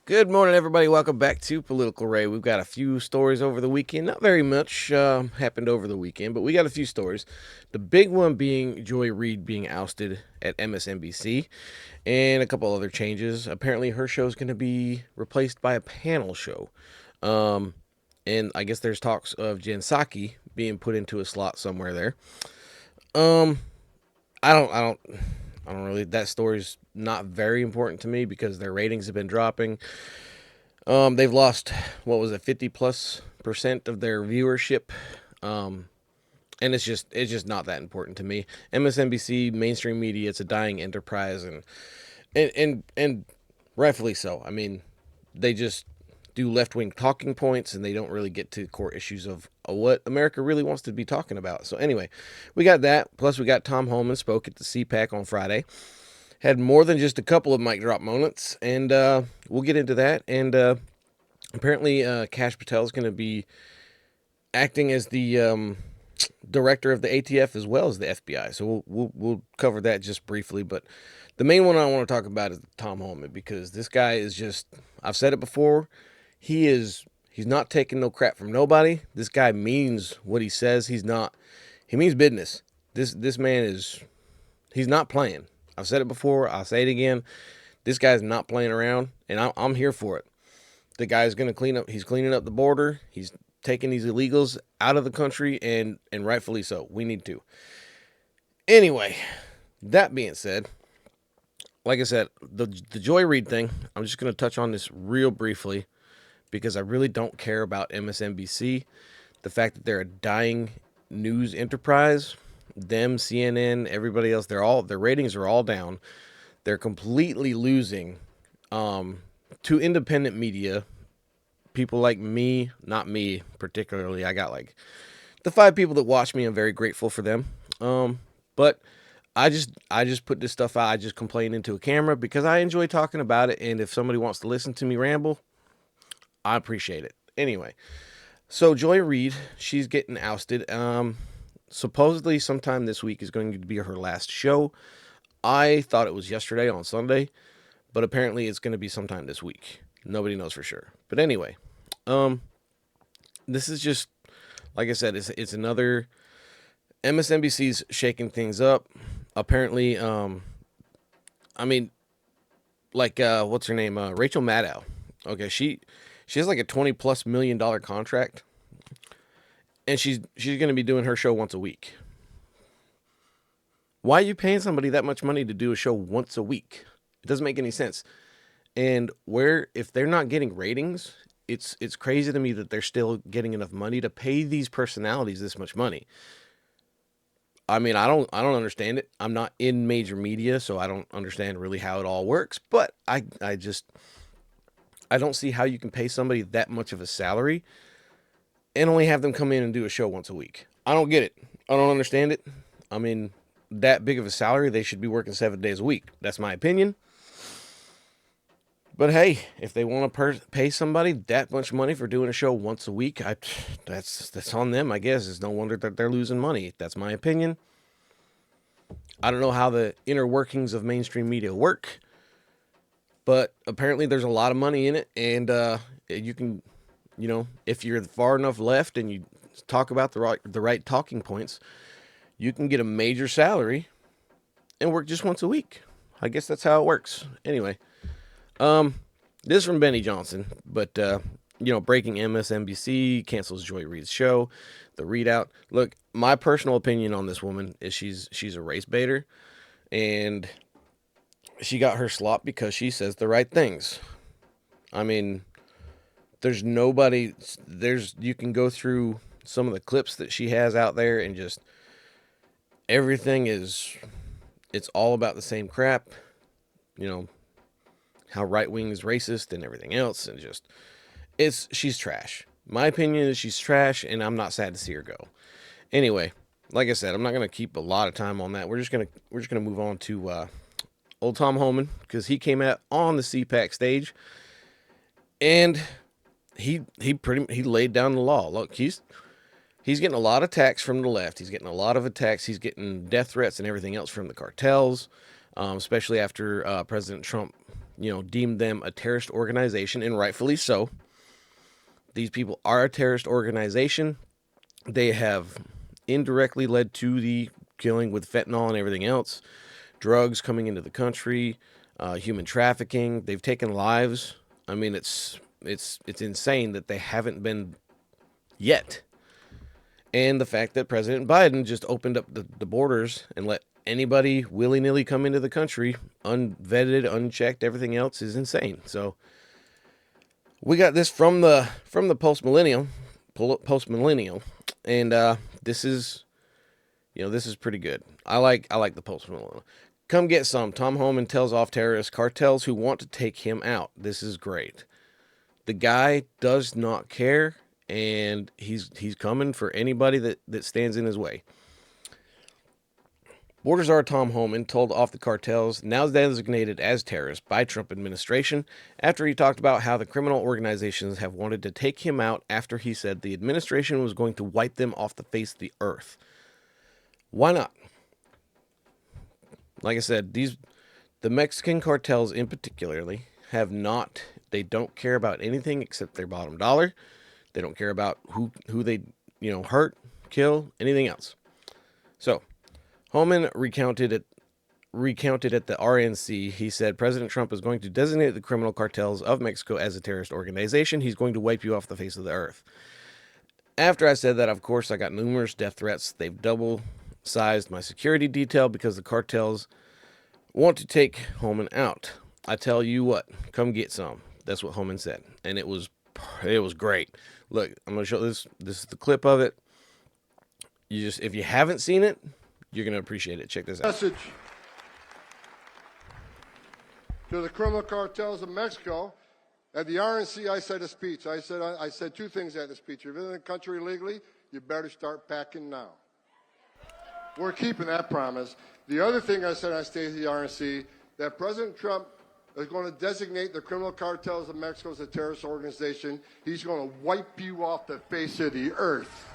Good morning, everybody. Welcome back to Political Ray. We've got a few stories over the weekend. Not very much happened over the weekend, but we got a few stories. The big one being Joy Reid being ousted at MSNBC and a couple other changes. Apparently, her show is going to be replaced by a panel show. Um, and I guess there's talks of Jen Psaki being put into a slot somewhere there. Um, I don't really. That story's not very important to me because their ratings have been dropping. They've lost what was it, 50+% of their viewership, um, and it's just not that important to me. MSNBC, mainstream media, it's a dying enterprise, and rightfully so. I mean, they just do left wing talking points, and they don't really get to core issues of what America really wants to be talking about. So anyway, we got that. Plus, we got Tom Homan spoke at the Cpac on Friday. Had more than just a couple of mic drop moments, and we'll get into that. And apparently, Kash Patel is going to be acting as the director of the ATF as well as the FBI. So we'll cover that just briefly. But the main one I want to talk about is Tom Homan, because this guy is just, I've said it before, he's not taking no crap from nobody. This guy means what he says. He means business. This man he's not playing. I've said it before. I'll say it again. This guy's not playing around, and I'm here for it. The guy's going to clean up. He's cleaning up the border. He's taking these illegals out of the country, and rightfully so. We need to. Anyway, that being said, like I said, the Joy Reid thing, I'm just going to touch on this real briefly because I really don't care about MSNBC. The fact that they're a dying news enterprise, them, CNN, everybody else, their ratings are all down. They're completely losing to independent media. People like me, not me particularly. I got like the 5 people that watch me. I'm very grateful for them. But I just put this stuff out. I just complain into a camera because I enjoy talking about it. And if somebody wants to listen to me ramble, I appreciate it. Anyway, so Joy Reid, she's getting ousted. Supposedly sometime this week is going to be her last show. I thought it was yesterday on Sunday, but apparently it's going to be sometime this week. Nobody knows for sure. But anyway, this is just, like I said, it's another MSNBC's shaking things up. Apparently, I mean, like what's her name? Rachel Maddow. Okay, she has like a $20+ million contract, and she's going to be doing her show once a week. Why are you paying somebody that much money to do a show once a week? It doesn't make any sense. And where if they're not getting ratings, it's crazy to me that they're still getting enough money to pay these personalities this much money. I mean, I don't understand it. I'm not in major media, so I don't understand really how it all works, but I don't see how you can pay somebody that much of a salary and only have them come in and do a show once a week. I don't get it. I don't understand it. I mean, that big of a salary, they should be working 7 days a week. That's my opinion. But hey, if they want to pay somebody that much money for doing a show once a week, that's on them, I guess. It's no wonder that they're losing money. That's my opinion. I don't know how the inner workings of mainstream media work, but apparently there's a lot of money in it, and you can, if you're far enough left and you talk about the right talking points, you can get a major salary and work just once a week. I guess that's how it works. Anyway, this is from Benny Johnson, but breaking MSNBC cancels Joy Reid's show. The readout. Look, my personal opinion on this woman is she's a race baiter, and she got her slot because she says the right things. I mean, there's nobody. You can go through some of the clips that she has out there, and just everything it's all about the same crap. How right wing is racist and everything else, and she's trash. My opinion is she's trash, and I'm not sad to see her go. Anyway, like I said, I'm not gonna keep a lot of time on that. We're just gonna move on to old Tom Homan, because he came out on the Cpac stage, and he laid down the law. Look, he's getting a lot of attacks from the left. He's getting a lot of attacks. He's getting death threats and everything else from the cartels, especially after President Trump deemed them a terrorist organization, and rightfully so. These people are a terrorist organization. They have indirectly led to the killing with fentanyl and everything else, drugs coming into the country, human trafficking. They've taken lives. I mean, it's insane that they haven't been yet. And the fact that President Biden just opened up the borders and let anybody willy-nilly come into the country, unvetted, unchecked, everything else is insane. So we got this from the post-millennial, and this is pretty good. I like the post-millennial. Come get some. Tom Homan tells off terrorist cartels who want to take him out. This is great. The guy does not care, and he's coming for anybody that stands in his way. Border Czar Tom Homan told off the cartels, now designated as terrorists by Trump administration, after he talked about how the criminal organizations have wanted to take him out after he said the administration was going to wipe them off the face of the earth. Why not? Like I said, the Mexican cartels in particularly they don't care about anything except their bottom dollar. They don't care about who they, hurt, kill, anything else. So, Homan recounted at the RNC. He said President Trump is going to designate the criminal cartels of Mexico as a terrorist organization. He's going to wipe you off the face of the earth. After I said that, of course, I got numerous death threats. They've double-sized my security detail because the cartels want to take Homan out. I tell you what, come get some. That's what Homan said, and it was great. Look, I'm going to show this. This is the clip of it. If you haven't seen it, you're going to appreciate it. Check this out. Message to the criminal cartels of Mexico. At the RNC, I said a speech. I said two things at the speech. If you're in the country illegally, you better start packing now. We're keeping that promise. The other thing I said on stage at the RNC, that President Trump is going to designate the criminal cartels of Mexico as a terrorist organization. He's going to wipe you off the face of the earth.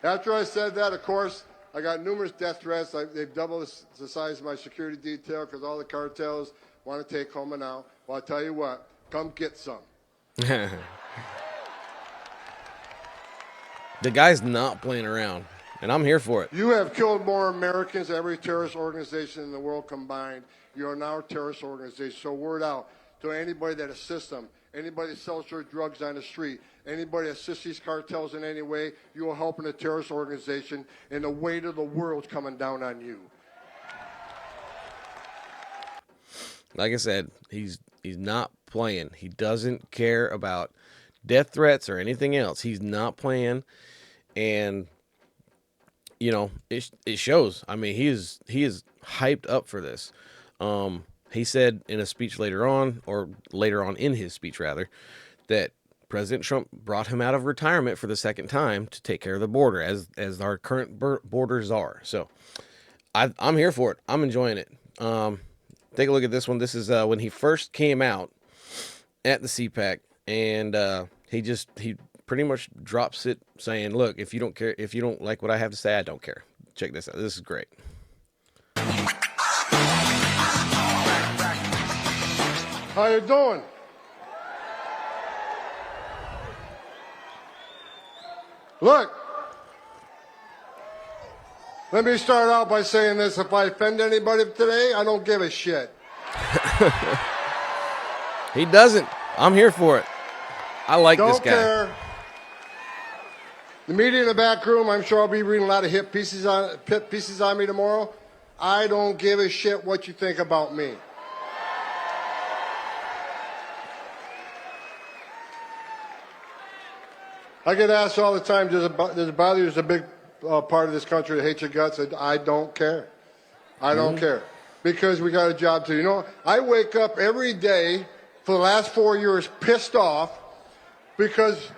After I said that, of course, I got numerous death threats. They've doubled the size of my security detail because all the cartels want to take Homan out. Well, I'll tell you what, come get some. The guy's not playing around, and I'm here for it. You have killed more Americans than every terrorist organization in the world combined. You are now a terrorist organization. So word out to anybody that assists them, anybody that sells their drugs on the street, anybody that assists these cartels in any way, you are helping a terrorist organization, and the weight of the world's coming down on you. Like I said, he's not playing. He doesn't care about death threats or anything else. He's not playing, and it shows. I mean, he is hyped up for this. He said in a speech later on in his speech rather, that President Trump brought him out of retirement for the second time to take care of the border as our current border czar. So I'm here for it. I'm enjoying it. Take a look at this one. This is when he first came out at the Cpac, and he pretty much drops it saying, look, if you don't care, if you don't like what I have to say, I don't care. Check this out. This is great. How you doing? Look, let me start out by saying this. If I offend anybody today, I don't give a shit. He doesn't. I'm here for it. I like this guy. Don't care. The media in the back room, I'm sure I'll be reading a lot of hit pieces on me tomorrow. I don't give a shit what you think about me. I get asked all the time, does it bother you? There's a big part of this country that hates your guts. I don't care. I don't care. Because we got a job to do. I wake up every day for the last 4 years pissed off because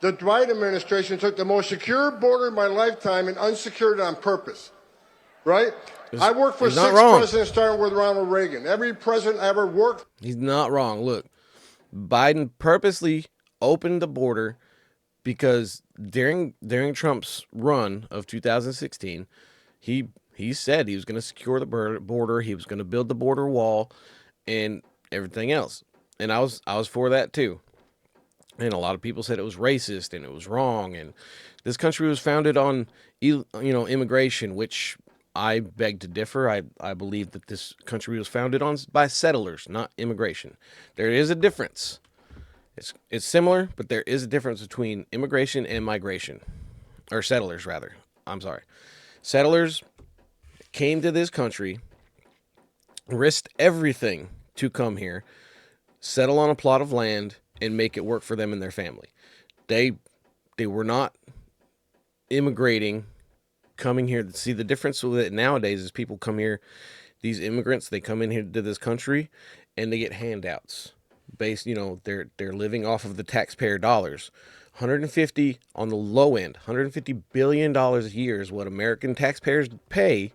the Biden administration took the most secure border in my lifetime and unsecured it on purpose. Right? I worked for 6 presidents, starting with Ronald Reagan. Every president I ever worked. He's not wrong. Look, Biden purposely opened the border because during Trump's run of 2016, He said he was going to secure the border. He was going to build the border wall and everything else. And I was for that too. And a lot of people said it was racist and it was wrong. And this country was founded on, immigration, which I beg to differ. I believe that this country was founded on by settlers, not immigration. There is a difference. It's similar, but there is a difference between immigration and migration, or settlers rather. I'm sorry. Settlers came to this country, risked everything to come here, settle on a plot of land, and make it work for them and their family. They were not immigrating, coming here. See, the difference with it nowadays is people come here, these immigrants, they come in here to this country and they get handouts based, they're living off of the taxpayer dollars. 150 on the low end, $150 billion a year is what American taxpayers pay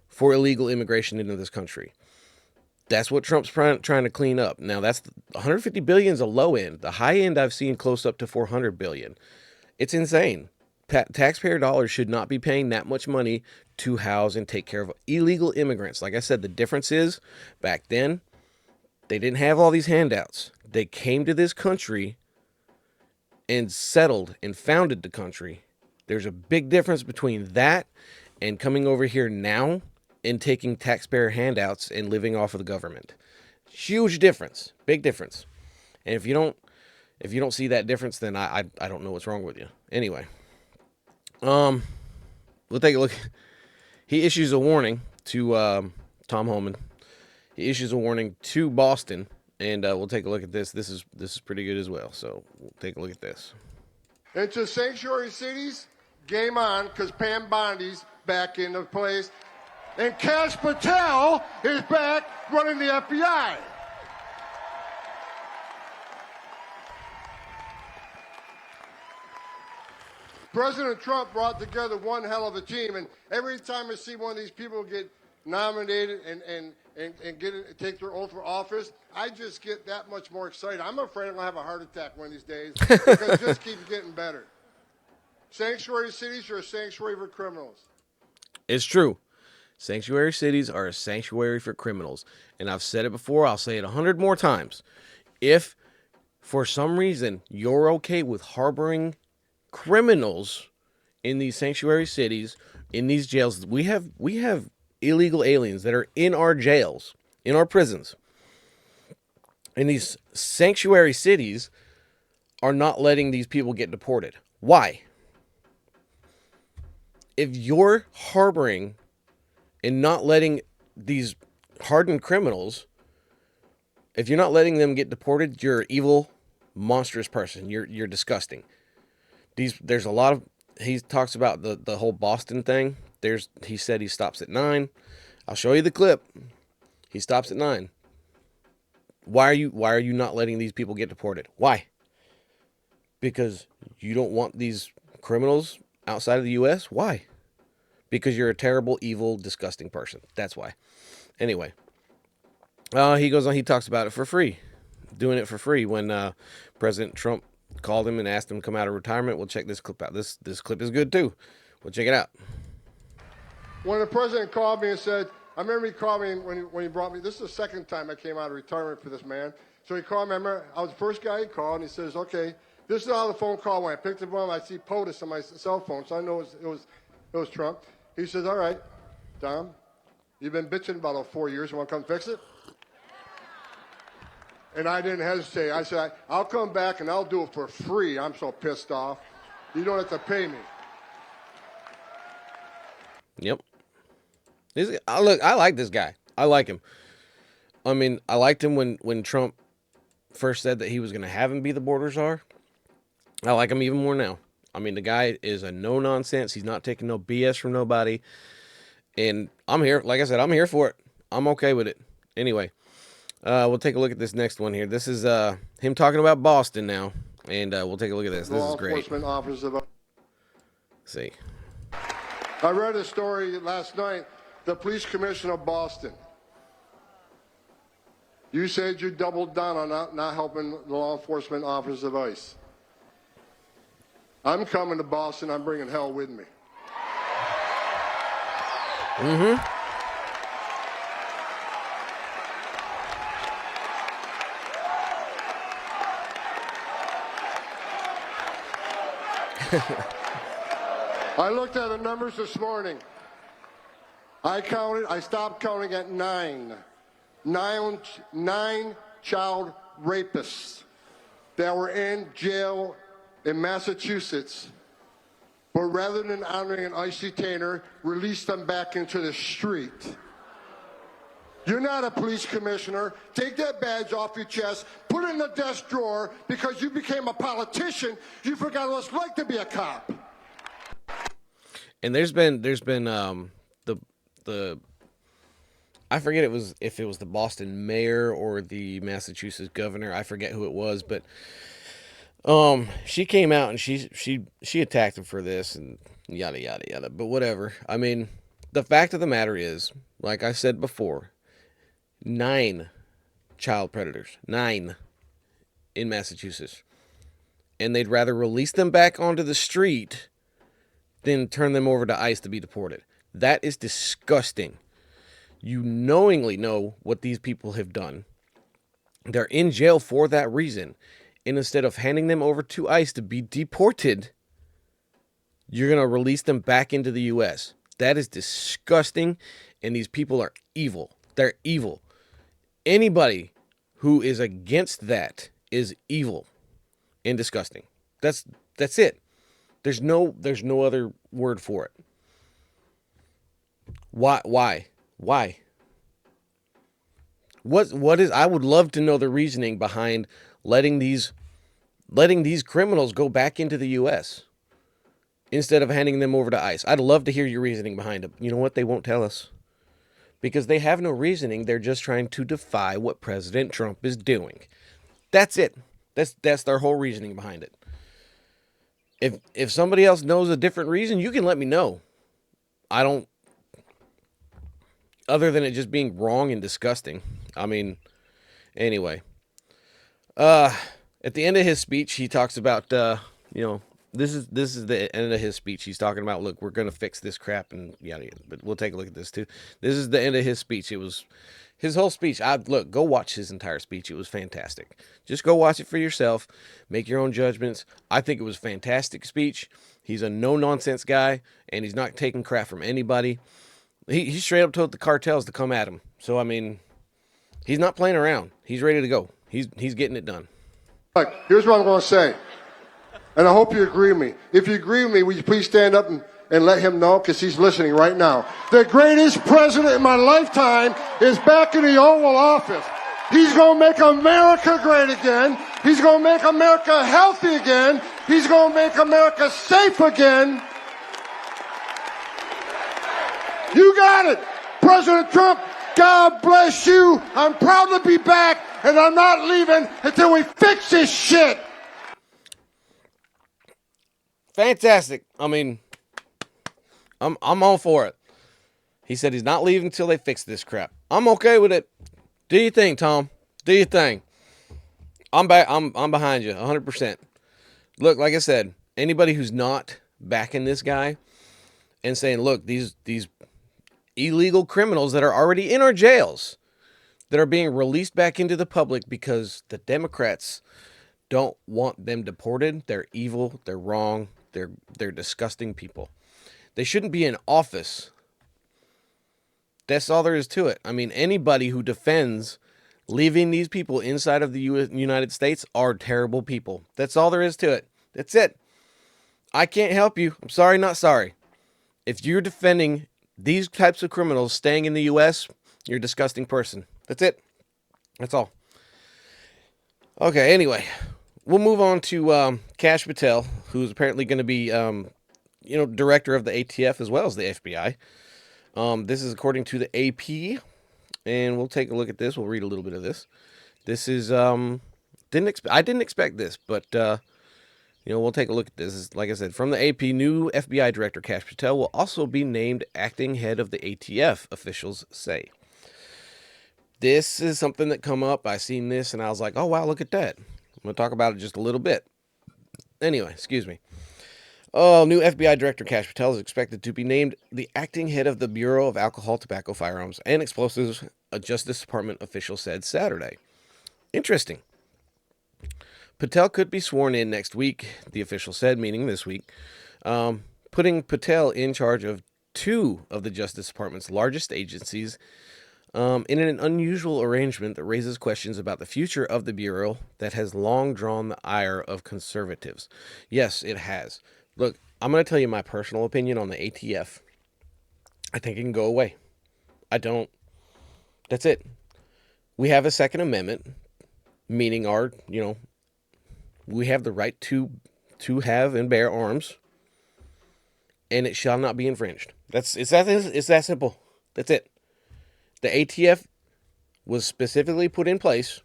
for illegal immigration into this country. That's what Trump's trying to clean up. Now, that's 150 billion is a low end. The high end I've seen close up to 400 billion. It's insane. Taxpayer dollars should not be paying that much money to house and take care of illegal immigrants. Like I said, the difference is back then, they didn't have all these handouts. They came to this country and settled and founded the country. There's a big difference between that and coming over here now and taking taxpayer handouts and living off of the government. Huge difference, big difference. And if you don't see that difference, then I don't know what's wrong with you. Anyway, we'll take a look. He issues a warning to Tom Homan. He issues a warning to Boston, and we'll take a look at this. This is pretty good as well. So we'll take a look at this. Into sanctuary cities, game on, because Pam Bondi's back into place. And Kash Patel is back running the FBI. President Trump brought together one hell of a team, and every time I see one of these people get nominated and take their oath for office, I just get that much more excited. I'm afraid I'm going to have a heart attack one of these days because it just keeps getting better. Sanctuary cities are a sanctuary for criminals. It's true. Sanctuary cities are a sanctuary for criminals. And I've said it before, I'll say it 100 more times. If, for some reason, you're okay with harboring criminals in these sanctuary cities, in these jails, we have illegal aliens that are in our jails, in our prisons. And these sanctuary cities are not letting these people get deported. Why? If you're harboring and not letting these hardened criminals, if you're not letting them get deported, you're an evil, monstrous person. You're disgusting. There's a lot of, he talks about the whole Boston thing. He said he stops at 9. I'll show you the clip. He stops at 9. Why are you not letting these people get deported? Why? Because you don't want these criminals outside of the U.S.? Why? Because you're a terrible, evil, disgusting person. That's why. Anyway, he goes on. He talks about it for free, doing it for free. When President Trump called him and asked him to come out of retirement, we'll check this clip out. This clip is good too. We'll check it out. When the president called me and said, I remember he called me when he brought me. This is the second time I came out of retirement for this man. So he called me. I remember I was the first guy he called, and he says, "Okay, this is how the phone call went." I picked up one. I see POTUS on my cell phone, so I know it was Trump. He says, "All right, Tom, you've been bitching about 4 years. You want to come fix it?" And I didn't hesitate. I said, "I'll come back and I'll do it for free. I'm so pissed off. You don't have to pay me." Yep. Look, I like this guy. I like him. I mean, I liked him when Trump first said that he was going to have him be the border czar. I like him even more now. I mean, the guy is a no-nonsense. He's not taking no BS from nobody. And I'm here. Like I said, I'm here for it. I'm okay with it. Anyway, we'll take a look at this next one here. This is him talking about Boston now. And we'll take a look at this. This is great. Law enforcement officers. Let's see. I read a story last night. The police commissioner of Boston. You said you doubled down on not helping the law enforcement officers of ICE. I'm coming to Boston. I'm bringing hell with me. Mm-hmm. I looked at the numbers this morning. I stopped counting at nine. Nine child rapists that were in jail in Massachusetts. But rather than honoring an ICE detainer, released them back into the street. You're not a police commissioner. Take that badge off your chest, put it in the desk drawer, because you became a politician. You forgot what it's like to be a cop. And there's been the I forget if it was the Boston mayor or the Massachusetts governor. I forget who it was, but she came out and she attacked him for this and yada yada yada. But whatever. I mean, the fact of the matter is, like I said before, 9 child predators, 9 in Massachusetts, and they'd rather release them back onto the street than turn them over to ICE to be deported. That is disgusting. You knowingly know what these people have done. They're in jail for that reason. And instead of handing them over to ICE to be deported, you're going to release them back into the U.S. That is disgusting. And these people are evil. They're evil. Anybody who is against that is evil and disgusting. That's it. There's no other word for it. Why? What is, I would love to know the reasoning behind letting these criminals go back into the US instead of handing them over to ICE. I'd love to hear your reasoning behind it. You know what? They won't tell us. Because they have no reasoning. They're just trying to defy what President Trump is doing. That's it. That's their whole reasoning behind it. If somebody else knows a different reason, you can let me know. I don't, other than it just being wrong and disgusting. I mean, anyway. At the end of his speech, he talks about, this is the end of his speech. He's talking about, look, we're going to fix this crap and yada yada. But we'll take a look at this too. This is the end of his speech. It was his whole speech. Look, go watch his entire speech. It was fantastic. Just go watch it for yourself. Make your own judgments. I think it was a fantastic speech. He's a no-nonsense guy, and he's not taking crap from anybody. He straight up told the cartels to come at him. So, I mean, he's not playing around. He's ready to go. He's getting it done. Look, here's what I'm going to say, and I hope you agree with me. If you agree with me, will you please stand up and let him know, because he's listening right now. The greatest president in my lifetime is back in the Oval Office. He's going to make America great again. He's going to make America healthy again. He's going to make America safe again. You got it. President Trump, God bless you. I'm proud to be back, and I'm not leaving until we fix this shit. Fantastic. I mean, I'm all for it. He said he's not leaving until they fix this crap. I'm okay with it. Do your thing, Tom. Do your thing. I'm back. I'm behind you 100%. Look, like I said, anybody who's not backing this guy and saying, look, these illegal criminals that are already in our jails that are being released back into the public because the Democrats don't want them deported. They're evil. They're wrong. They're disgusting people. They shouldn't be in office. That's all there is to it. I mean, anybody who defends leaving these people inside of the United States are terrible people. That's all there is to it. That's it. I can't help you. I'm sorry, not sorry. If you're defending these types of criminals staying in the U.S., you're a disgusting person. That's it. That's all. Okay, anyway, we'll move on to Kash Patel, who's apparently going to be, director of the ATF as well as the FBI. This is according to the AP, and we'll take a look at this. We'll read a little bit of this. This is I didn't expect this, but we'll take a look at this. Like I said, from the AP, new FBI Director Kash Patel will also be named acting head of the ATF, officials say. This is something that come up. I seen this and I was like, oh wow, look at that. I'm gonna talk about it just a little bit. Anyway, excuse me. Oh, new FBI Director Kash Patel is expected to be named the acting head of the Bureau of Alcohol, Tobacco, Firearms, and Explosives, a Justice Department official said Saturday. Interesting. Patel could be sworn in next week, the official said, meaning this week, putting Patel in charge of two of the Justice Department's largest agencies in an unusual arrangement that raises questions about the future of the Bureau that has long drawn the ire of conservatives. Yes, it has. Look, I'm going to tell you my personal opinion on the ATF. I think it can go away. I don't. That's it. We have a Second Amendment, meaning we have the right to have and bear arms, and it shall not be infringed. It's that simple. That's it. The ATF was specifically put in place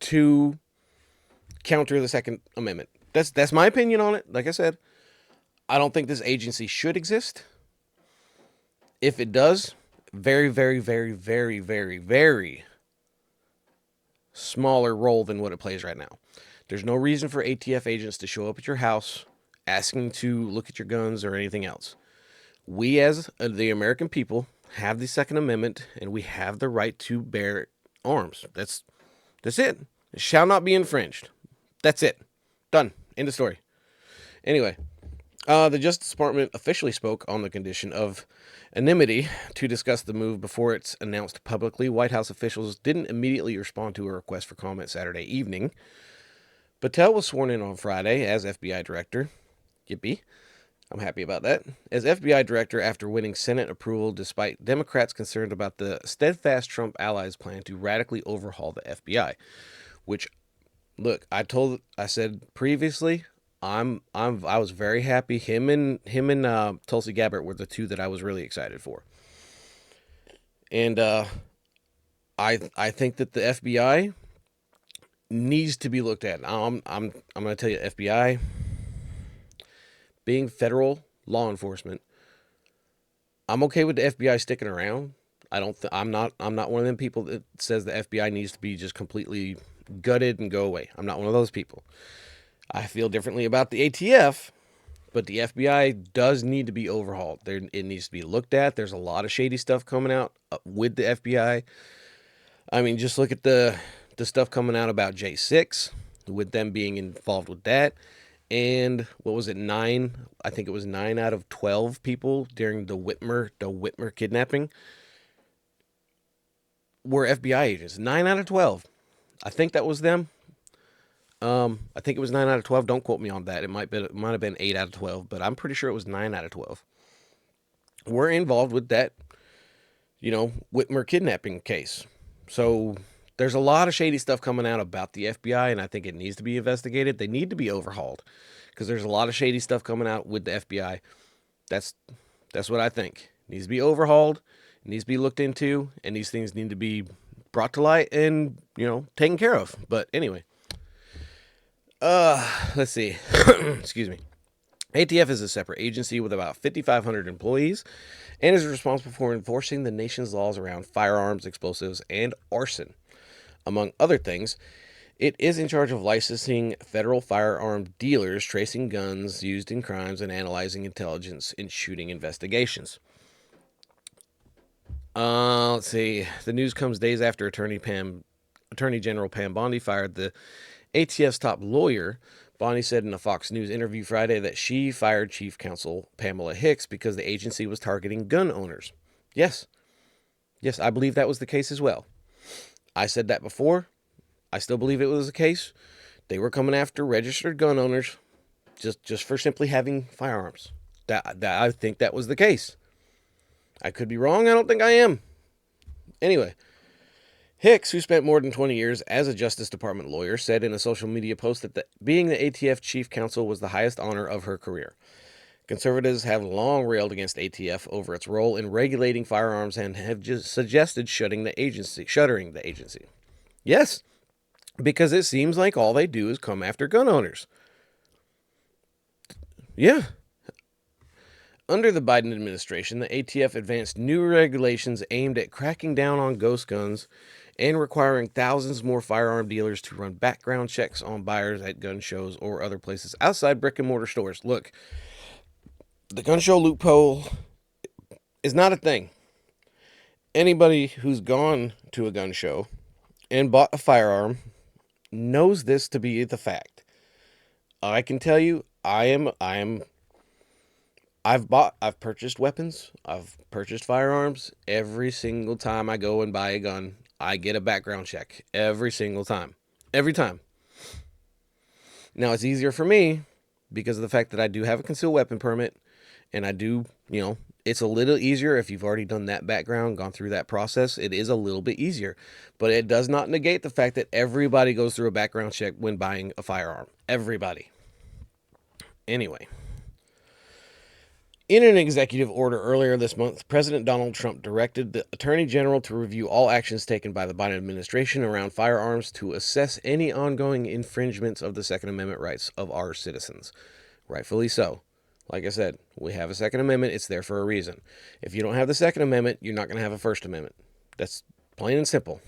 to counter the Second Amendment. That's my opinion on it. Like I said, I don't think this agency should exist. If it does, very, very, very, very, very, very smaller role than what it plays right now. There's no reason for ATF agents to show up at your house asking to look at your guns or anything else. We, as the American people, have the Second Amendment, and we have the right to bear arms. That's it. It shall not be infringed. That's it. Done. End of story. Anyway, the Justice Department officially spoke on the condition of anonymity to discuss the move before it's announced publicly. White House officials didn't immediately respond to a request for comment Saturday evening. Patel was sworn in on Friday as FBI Director. Yippee. I'm happy about that. As FBI Director after winning Senate approval despite Democrats concerned about the steadfast Trump allies' plan to radically overhaul the FBI. Which, look, I said previously, I was very happy. Him and Tulsi Gabbard were the two that I was really excited for. And I think that the FBI needs to be looked at. I'm going to tell you, FBI being federal law enforcement, I'm okay with the FBI sticking around. I'm not one of them people that says the FBI needs to be just completely gutted and go away. I'm not one of those people. I feel differently about the ATF, but the FBI does need to be overhauled. It needs to be looked at. There's a lot of shady stuff coming out with the FBI. I mean, just look at the stuff coming out about J6, with them being involved with that. And what was it, 9? I think it was 9 out of 12 people during the Whitmer kidnapping were FBI agents. 9 out of 12. I think that was them. I think it was 9 out of 12. Don't quote me on that. It might have been 8 out of 12, but I'm pretty sure it was 9 out of 12. We're involved with that, Whitmer kidnapping case. So there's a lot of shady stuff coming out about the FBI, and I think it needs to be investigated. They need to be overhauled because there's a lot of shady stuff coming out with the FBI. That's what I think. It needs to be overhauled. It needs to be looked into, and these things need to be brought to light and, taken care of. But anyway, let's see. Excuse me. ATF is a separate agency with about 5,500 employees and is responsible for enforcing the nation's laws around firearms, explosives, and arson. Among other things, it is in charge of licensing federal firearm dealers, tracing guns used in crimes, and analyzing intelligence in shooting investigations. Let's see. The news comes days after Attorney General Pam Bondi fired the ATF's top lawyer. Bondi said in a Fox News interview Friday that she fired Chief Counsel Pamela Hicks because the agency was targeting gun owners. Yes, I believe that was the case as well. I said that before. I still believe it was the case. They were coming after registered gun owners just for simply having firearms. That I think that was the case. I could be wrong. I don't think I am. Anyway, Hicks, who spent more than 20 years as a Justice Department lawyer, said in a social media post that being the ATF chief counsel was the highest honor of her career. Conservatives have long railed against ATF over its role in regulating firearms and have just suggested shuttering the agency. Yes, because it seems like all they do is come after gun owners. Yeah. Under the Biden administration, the ATF advanced new regulations aimed at cracking down on ghost guns and requiring thousands more firearm dealers to run background checks on buyers at gun shows or other places outside brick and mortar stores. Look, The gun show loophole is not a thing. Anybody who's gone to a gun show and bought a firearm knows this to be the fact. I can tell you, I've purchased weapons, I've purchased firearms. Every single time I go and buy a gun, I get a background check. Every single time. Every time. Now, it's easier for me because of the fact that I do have a concealed weapon permit, and I do, it's a little easier if you've already done that background, gone through that process. It is a little bit easier, but it does not negate the fact that everybody goes through a background check when buying a firearm. Everybody. Anyway, in an executive order earlier this month, President Donald Trump directed the Attorney General to review all actions taken by the Biden administration around firearms to assess any ongoing infringements of the Second Amendment rights of our citizens. Rightfully so. Like I said, we have a Second Amendment. It's there for a reason. If you don't have the Second Amendment, you're not going to have a First Amendment. That's plain and simple.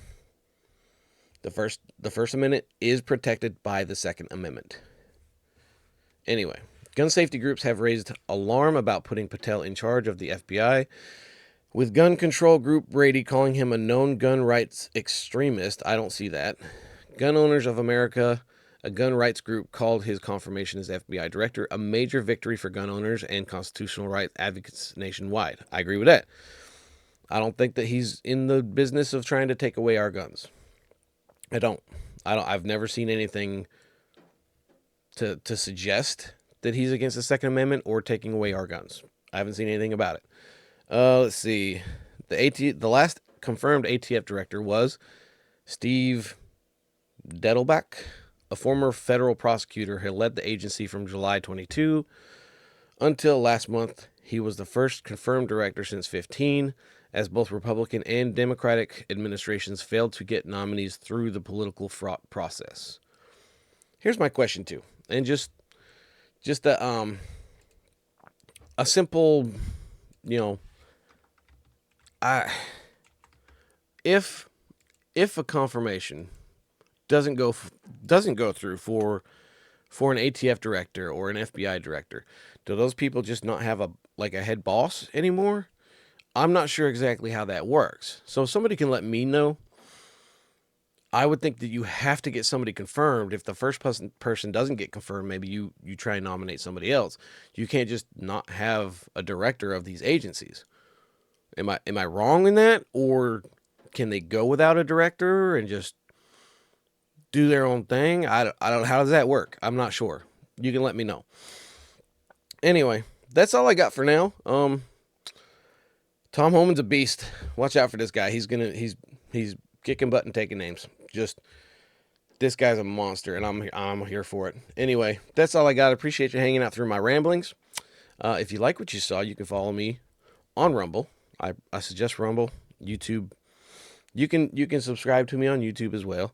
The First Amendment is protected by the Second Amendment. Anyway, gun safety groups have raised alarm about putting Patel in charge of the FBI, with gun control group Reid calling him a known gun rights extremist. I don't see that. Gun Owners of America, a gun rights group, called his confirmation as FBI director a major victory for gun owners and constitutional rights advocates nationwide. I agree with that. I don't think that he's in the business of trying to take away our guns. I've never seen anything to suggest that he's against the Second Amendment or taking away our guns. I haven't seen anything about it. Let's see. The last confirmed ATF director was Steve Dettelbach, a former federal prosecutor who led the agency from July 22 until last month. He was the first confirmed director since 15, as both Republican and Democratic administrations failed to get nominees through the political fraught process. Here's my question too, and just a simple, I if a confirmation doesn't go through for an ATF director or an FBI director, do those people just not have a head boss anymore? I'm not sure exactly how that works. So if somebody can let me know. I would think that you have to get somebody confirmed. If the first person doesn't get confirmed, maybe you try and nominate somebody else. You can't just not have a director of these agencies. Am I wrong in that? Or can they go without a director and just do their own thing? I don't. How does that work? I'm not sure. You can let me know. Anyway, that's all I got for now. Tom Homan's a beast. Watch out for this guy. He's kicking butt and taking names. Just, this guy's a monster, and I'm here for it. Anyway, that's all I got. I appreciate you hanging out through my ramblings. If you like what you saw, you can follow me on Rumble. I suggest Rumble, YouTube. You can subscribe to me on YouTube as well.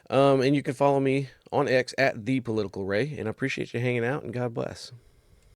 And you can follow me on X at The Political Ray. And I appreciate you hanging out, and God bless.